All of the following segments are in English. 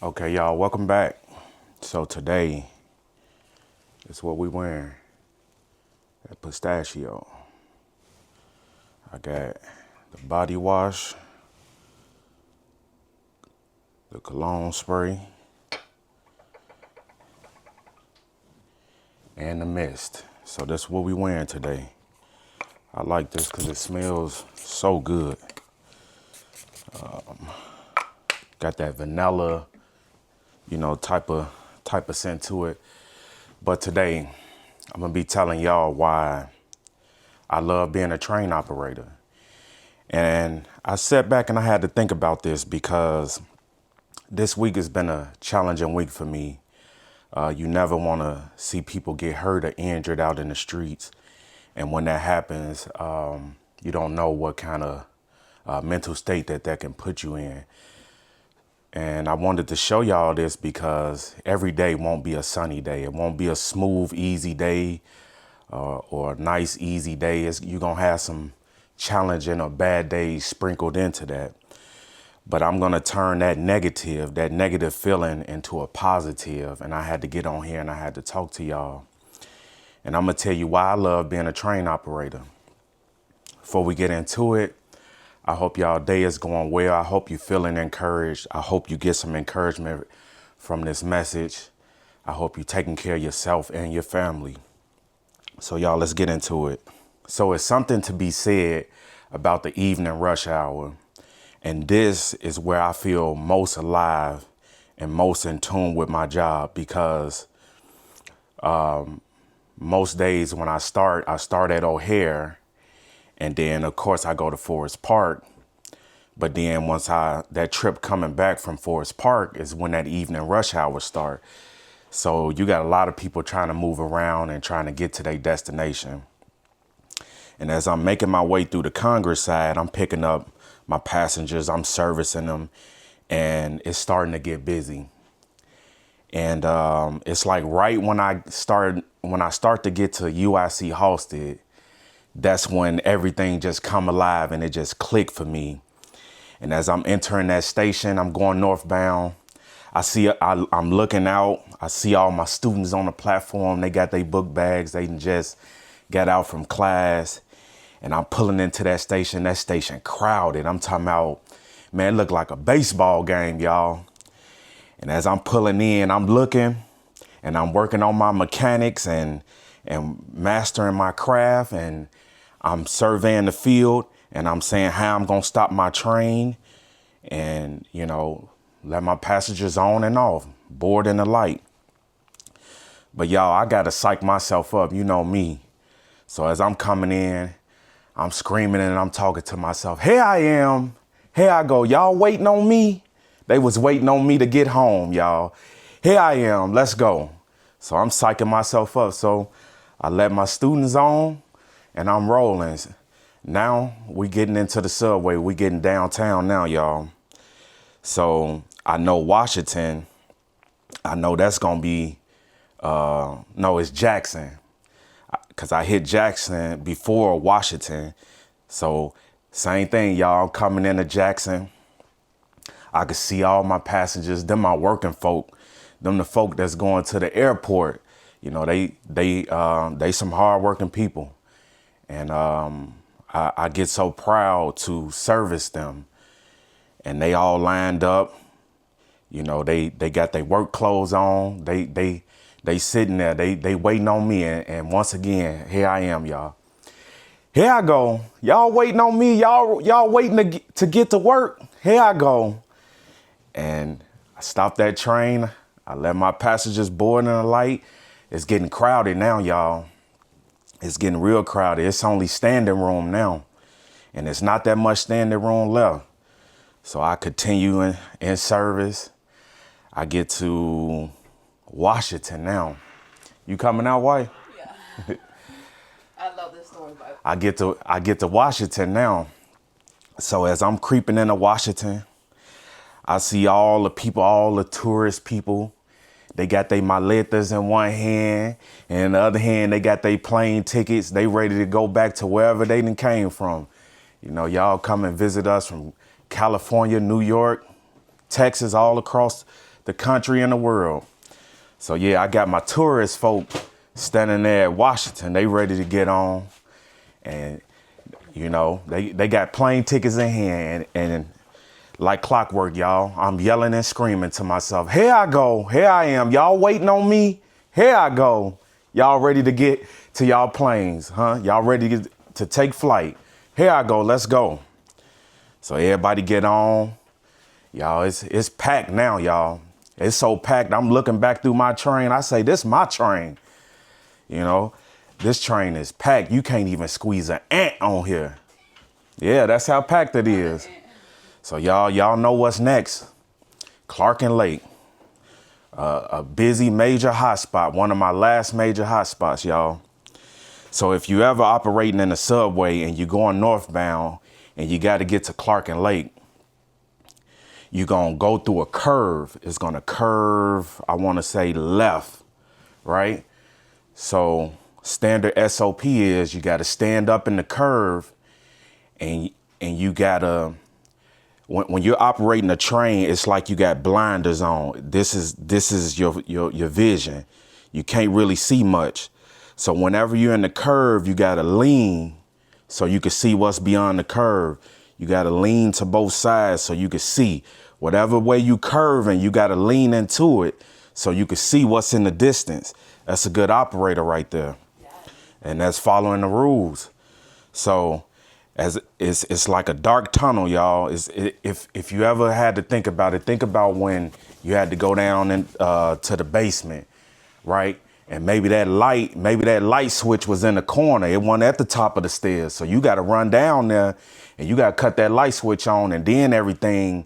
Okay, y'all, welcome back. So today is what we wearing at Pistachio. I got the body wash, the cologne spray, and the mist. So that's what we wearing today. I like this because it smells so good. Got that vanilla, type of scent to it. But today, I'm gonna be telling y'all why I love being a train operator. And I sat back and I had to think about this because this week has been a challenging week for me. You never want to see people get hurt or injured out in the streets. And when that happens, you don't know what kind of mental state that can put you in. And I wanted to show y'all this because every day won't be a sunny day. It won't be a smooth, easy day or a nice, easy day. You're going to have some challenging or bad days sprinkled into that. But I'm going to turn that negative feeling into a positive. And I had to get on here and I had to talk to y'all. And I'm going to tell you why I love being a train operator. Before we get into it, I hope y'all day is going well. I hope you're feeling encouraged. I hope you get some encouragement from this message. I hope you're taking care of yourself and your family. So y'all, let's get into it. So it's something to be said about the evening rush hour. And this is where I feel most alive and most in tune with my job because most days when I start at O'Hare. And then, of course, I go to Forest Park. But then once that trip coming back from Forest Park is when that evening rush hour start. So you got a lot of people trying to move around and trying to get to their destination. And as I'm making my way through the Congress side, I'm picking up my passengers, I'm servicing them, and it's starting to get busy. And it's like right when I start to get to UIC Halsted, that's when everything just come alive and it just clicked for me. And as I'm entering that station, I'm going northbound. I'm looking out. I see all my students on the platform. They got their book bags. They just got out from class. And I'm pulling into that station crowded. I'm talking about, man, it looked like a baseball game, y'all. And as I'm pulling in, I'm looking and I'm working on my mechanics and mastering my craft, and I'm surveying the field and I'm saying how I'm going to stop my train and, let my passengers on and off, board in the light. But y'all, I got to psych myself up. You know me. So as I'm coming in, I'm screaming and I'm talking to myself. Here I am. Here I go. Y'all waiting on me? They was waiting on me to get home, y'all. Here I am. Let's go. So I'm psyching myself up. So I let my students on and I'm rolling. Now we getting into the subway. We getting downtown now, y'all. So I know Washington. I know that's going to be, no, it's Jackson. Because I hit Jackson before Washington. So same thing, y'all, coming into Jackson. I could see all my passengers, them my working folk, them the folk that's going to the airport. They some hardworking people. And I get so proud to service them. And they all lined up. They got their work clothes on. They sitting there. They waiting on me. And once again, here I am, y'all. Here I go. Y'all waiting on me. Y'all waiting to get to work. Here I go. And I stopped that train. I let my passengers board in the light. It's getting crowded now, y'all. It's getting real crowded. It's only standing room now. And it's not that much standing room left. So I continue in service. I get to Washington now. You coming out, White? Yeah. I love this story, but I get to Washington now. So as I'm creeping into Washington, I see all the people, all the tourist people. They got their maletas in one hand, and in the other hand, they got their plane tickets. They ready to go back to wherever they done came from. Y'all come and visit us from California, New York, Texas, all across the country and the world. So yeah, I got my tourist folk standing there at Washington. They ready to get on. And, you know, they got plane tickets in hand. And like clockwork, y'all, I'm yelling and screaming to myself, here I go. Here I am. Y'all waiting on me? Here I go. Y'all ready to get to y'all planes, huh? Y'all ready to take flight? Here I go. Let's go. So everybody get on. Y'all, it's packed now, y'all. It's so packed. I'm looking back through my train. I say, this my train. You know, this train is packed. You can't even squeeze an ant on here. Yeah, that's how packed it is. So y'all know what's next. Clark and Lake, a busy major hotspot. One of my last major hotspots, y'all. So if you ever operating in a subway and you're going northbound and you got to get to Clark and Lake, you're going to go through a curve. It's going to curve, I want to say left, right? So standard SOP is you got to stand up in the curve and you got to, when you're operating a train, it's like you got blinders on. This is your vision. You can't really see much. So whenever you're in the curve, you got to lean so you can see what's beyond the curve. You got to lean to both sides so you can see. Whatever way you curving, you got to lean into it so you can see what's in the distance. That's a good operator right there. And that's following the rules. So as it's like a dark tunnel, y'all. If you ever had to think about when you had to go down to the basement, right? And maybe that light switch was in the corner. It wasn't at the top of the stairs. So you got to run down there and you got to cut that light switch on and then everything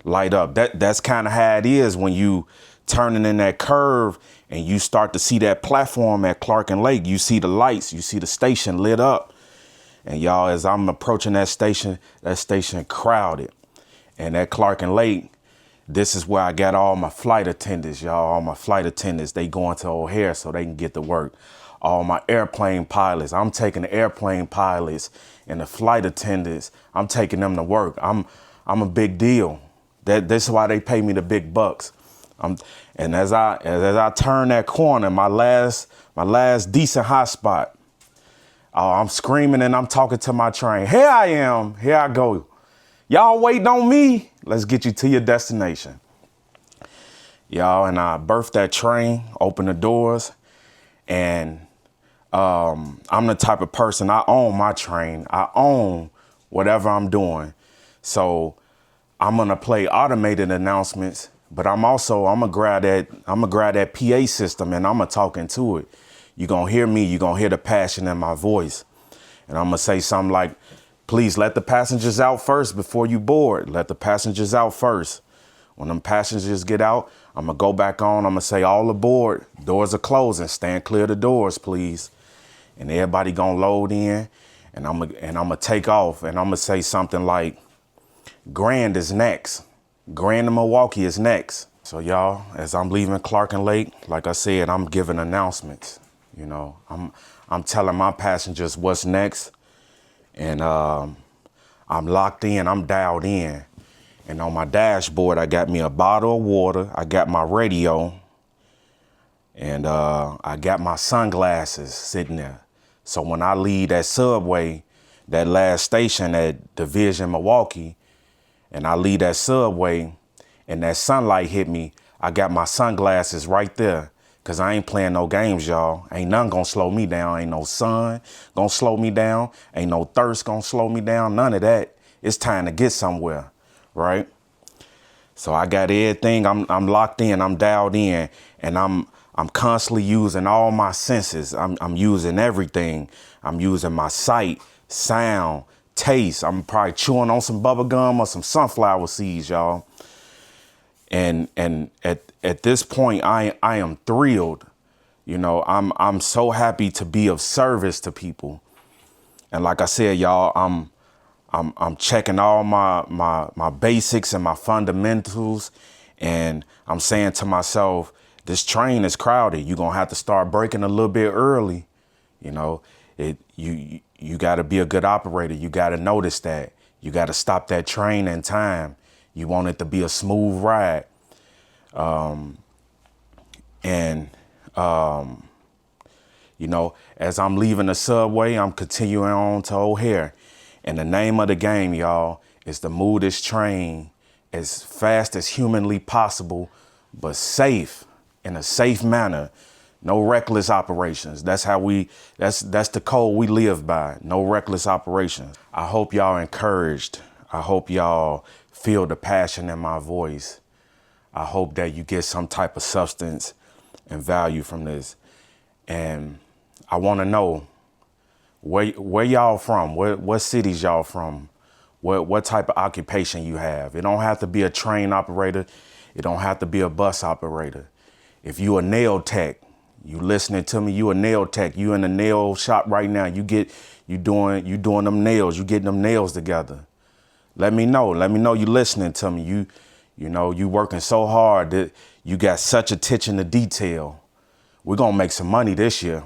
light up. That's kind of how it is when you turning in that curve and you start to see that platform at Clark and Lake. You see the lights, you see the station lit up. And y'all, as I'm approaching that station crowded. And at Clark and Lake, this is where I got all my flight attendants, y'all. All my flight attendants, they going to O'Hare so they can get to work. All my airplane pilots, I'm taking the airplane pilots and the flight attendants, I'm taking them to work. I'm a big deal. That's why they pay me the big bucks. And as I turn that corner, my last decent hot spot, I'm screaming and I'm talking to my train. Here I am. Here I go. Y'all waiting on me? Let's get you to your destination. Y'all, and I birthed that train, opened the doors, and I'm the type of person, I own my train. I own whatever I'm doing. So I'm going to play automated announcements, but I'm gonna grab that PA system and I'm gonna talk into it. You're gonna hear me, you're gonna hear the passion in my voice. And I'm gonna say something like, please let the passengers out first before you board. Let the passengers out first. When them passengers get out, I'm gonna go back on, I'm gonna say all aboard, doors are closing, stand clear of the doors, please. And everybody gonna load in and I'm gonna take off and I'm gonna say something like, Grand is next. Grand in Milwaukee is next. So y'all, as I'm leaving Clark and Lake, like I said, I'm giving announcements. You know, I'm telling my passengers what's next. And I'm locked in, I'm dialed in. And on my dashboard, I got me a bottle of water. I got my radio. And I got my sunglasses sitting there. So when I leave that subway, that last station at Division, Milwaukee, and I leave that subway and that sunlight hit me, I got my sunglasses right there. Cause I ain't playing no games, y'all. Ain't nothing gonna slow me down. Ain't no sun gonna slow me down. Ain't no thirst gonna slow me down. None of that. It's time to get somewhere, right? So I got everything. I'm locked in. I'm dialed in, and I'm constantly using all my senses. I'm using everything. I'm using my sight, sound, taste. I'm probably chewing on some bubble gum or some sunflower seeds, y'all. And at this point, I am thrilled. You know, I'm so happy to be of service to people. And like I said, y'all, I'm checking all my basics and my fundamentals. And I'm saying to myself, this train is crowded. You're going to have to start braking a little bit early. You know, you got to be a good operator. You got to notice that. You got to stop that train in time. You want it to be a smooth ride. And, you know, as I'm leaving the subway, I'm continuing on to O'Hare. And the name of the game, y'all, is to move this train as fast as humanly possible, but safe, in a safe manner. No reckless operations. That's the code we live by. No reckless operations. I hope y'all encouraged. I hope y'all feel the passion in my voice. I hope that you get some type of substance and value from this. And I want to know where y'all from, what cities y'all from, what type of occupation you have. It don't have to be a train operator. It don't have to be a bus operator. If you a nail tech, you listening to me, you a nail tech, you in the nail shop right now, you doing them nails, you getting them nails together. Let me know you listening to me. You know, you working so hard that you got such attention to detail. We're going to make some money this year.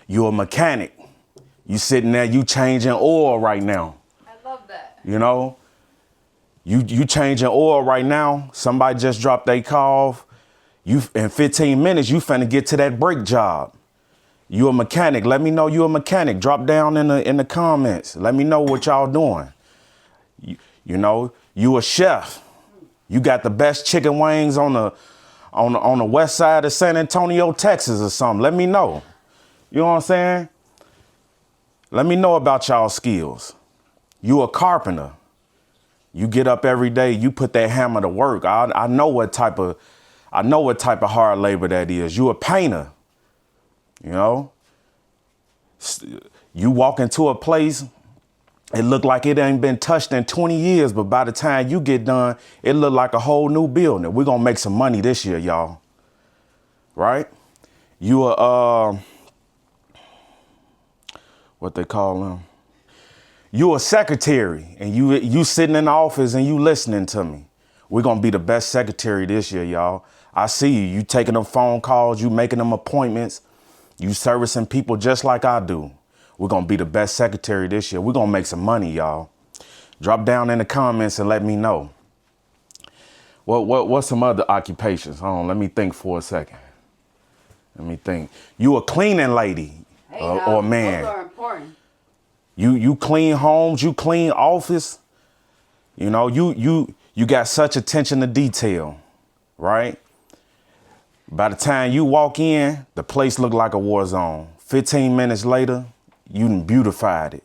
You a mechanic. You sitting there, you changing oil right now. I love that. You know, you changing oil right now. Somebody just dropped their car off. You in 15 minutes, you finna get to that brake job. You a mechanic. Let me know you a mechanic. Drop down in the comments. Let me know what y'all doing. You know, you a chef. You got the best chicken wings on the west side of San Antonio, Texas or something. Let me know. You know what I'm saying? Let me know about y'all skills. You a carpenter. You get up every day, you put that hammer to work. I know what type of hard labor that is. You a painter. You know? You walk into a place, it look like it ain't been touched in 20 years, but by the time you get done, it look like a whole new building. We're gonna make some money this year, y'all. Right? You a what they call them? You a secretary, and you sitting in the office and you listening to me. We're gonna be the best secretary this year, y'all. I see you. You taking them phone calls, you making them appointments, you servicing people just like I do. We're gonna be the best secretary this year. We're gonna make some money, y'all. Drop down in the comments and let me know. What's some other occupations? Hold on, let me think for a second. Let me think. You a cleaning lady or a man? Those are important. You clean homes, you clean office. You know, you got such attention to detail, right? By the time you walk in, the place look like a war zone. 15 minutes later, you done beautified it.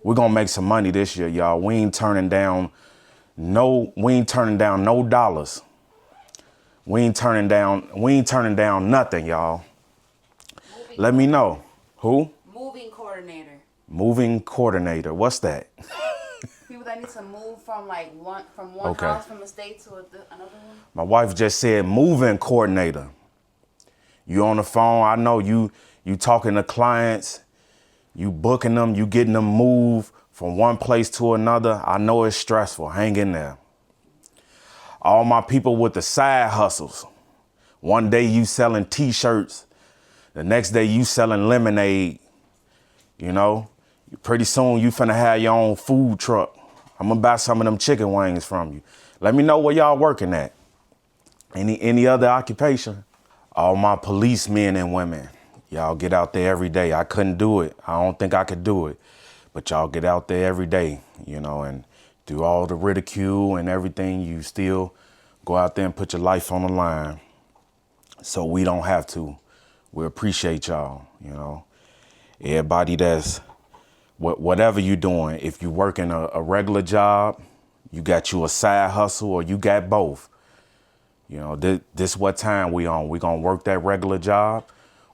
We're gonna make some money this year, y'all. We ain't turning down no dollars. We ain't turning down nothing, y'all. Let me know. Who? Moving coordinator. Moving coordinator. What's that? People that need to move from one house from a state to another one. My wife just said moving coordinator. You on the phone. I know you talking to clients, you booking them, you getting them moved from one place to another. I know it's stressful. Hang in there. All my people with the side hustles. One day you selling t-shirts. The next day you selling lemonade. You know, pretty soon you finna have your own food truck. I'm gonna buy some of them chicken wings from you. Let me know where y'all working at. Any other occupation? All my policemen and women, y'all get out there every day. I couldn't do it. I don't think I could do it. But y'all get out there every day, you know, and through all the ridicule and everything, you still go out there and put your life on the line. So we don't have to. We appreciate y'all, you know. Everybody that's, whatever you're doing, if you working a regular job, you got you a side hustle or you got both. You know, this what time we on. We gonna work that regular job.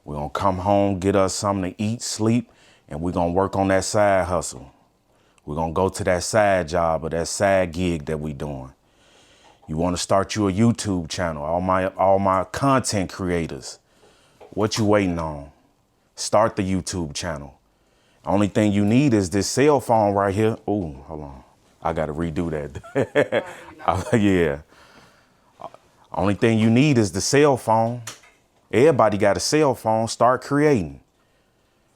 We're gonna come home, get us something to eat, sleep, and we're gonna work on that side hustle. We're gonna go to that side job or that side gig that we doing. You wanna start you a YouTube channel, all my content creators. What you waiting on? Start the YouTube channel. Only thing you need is this cell phone right here. Oh, hold on. I gotta redo that. Yeah. Only thing you need is the cell phone. Everybody got a cell phone. Start creating.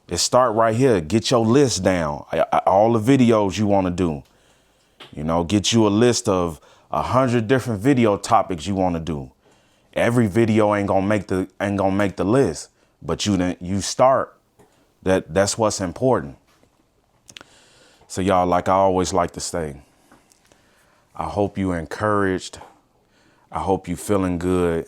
It start right here. Get your list down. All the videos you want to do. You know, get you a list of 100 different video topics you want to do. Every video ain't gonna make the list, but you start. That's what's important. So y'all, like I always like to say, I hope you encouraged. I hope you feeling good.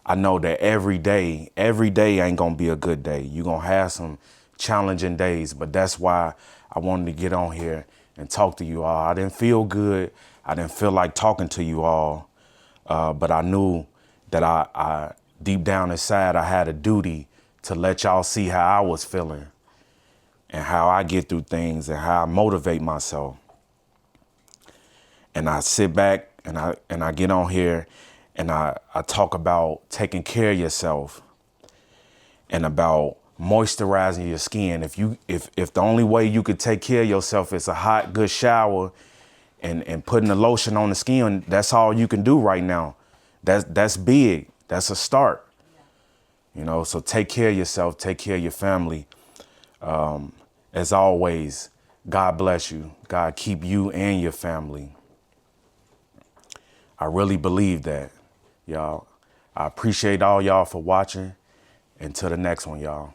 I know that every day ain't gonna be a good day. You're gonna have some challenging days, but that's why I wanted to get on here and talk to you all. I didn't feel good. I didn't feel like talking to you all, but I knew that I deep down inside, I had a duty to let y'all see how I was feeling and how I get through things and how I motivate myself. And I sit back and I get on here and I talk about taking care of yourself and about moisturizing your skin. If the only way you could take care of yourself is a hot, good shower and putting the lotion on the skin, that's all you can do right now. That's big. That's a start. You know, so take care of yourself, take care of your family. As always, God bless you. God keep you and your family. I really believe that, y'all. I appreciate all y'all for watching. Until the next one, y'all.